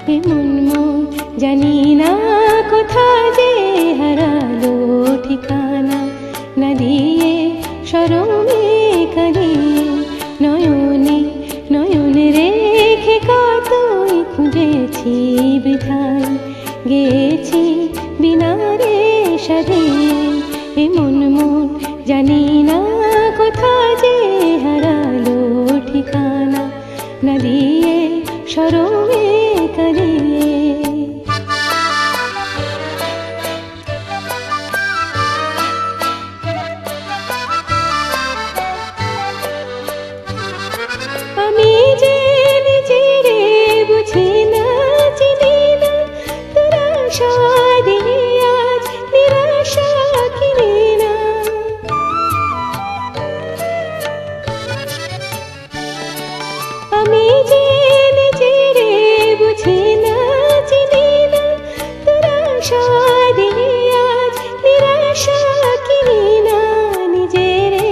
এমন মন জানি না কোথা যে হারালো ঠিকানা না দিয়ে শরমে কাঁদিয়ে নয়নে নয়ন রেখে কতই খুঁজেছি বৃথায় গেছি বিনারে সাজিয়ে এমন মন জানি না কোথা যে হারালো ঠিকানা না দিয়ে শরমে কাঁদিয়ে আমি যে নিজেরে বুঝি না চিনি না তোর আশা দিয়ে আজ নিরাশা কিনি না আমি যে নিজেরে বুঝি না চিনি না তোর আশা দিয়ে আজ নিরাশা কিনি না নিজেরে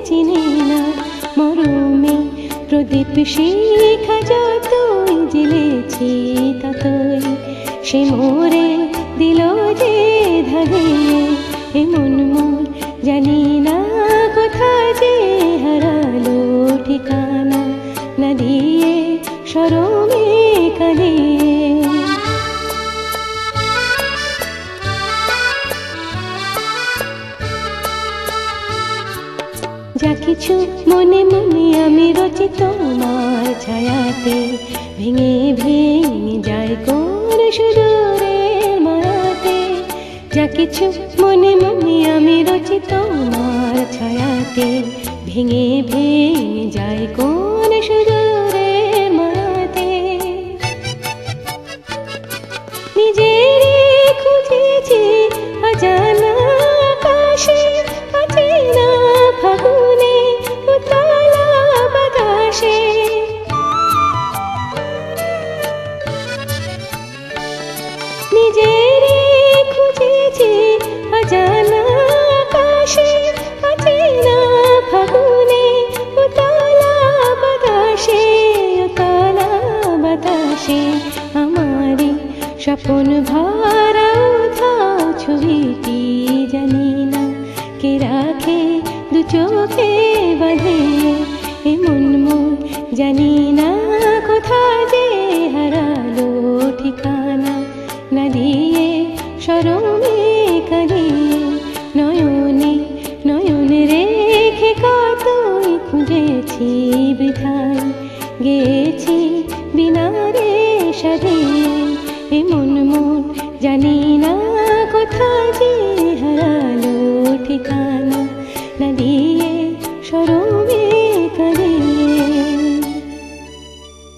চিনি না মরমে প্রদীপ শিখা যতই জ্বেলেছি ততই সে মোরে দিল যে ধারিয়ে এমন মোর জানি না কোথা যে হারালো ঠিকানা না দিয়ে শরমে কাঁদিয়ে যা কিছু মনে মনে আমি রচি তোমার ছায়াতে ভেঙে ভেঙে যায় কোন সুদূরের মায়াতে যা কিছু মনে মনে আমি রচি তোমার ছায়াতে ভেঙে ভেঙে যায় কোন সুদূরের মায়াতে নিজেরে খুঁজেছি অজানা আকাশে অচেনা ফাগুনে উতলা বাতাসে নিজেরে খুঁজেছি অজানা আকাশে অচেনা ফাগুনে উতলা বাতাসে উতলা বাতাসে আমারি স্বপন ভরা উধাও ছবিটি জানি না কে রাখে দু চোখে বাঁধে এমন মন জানি না কোথা যে হারালো ঠিকানা না দিয়ে শরমে কাঁদিয়ে নয়নে নয়ন রেখে কতই খুঁজেছি বৃথায় গেছি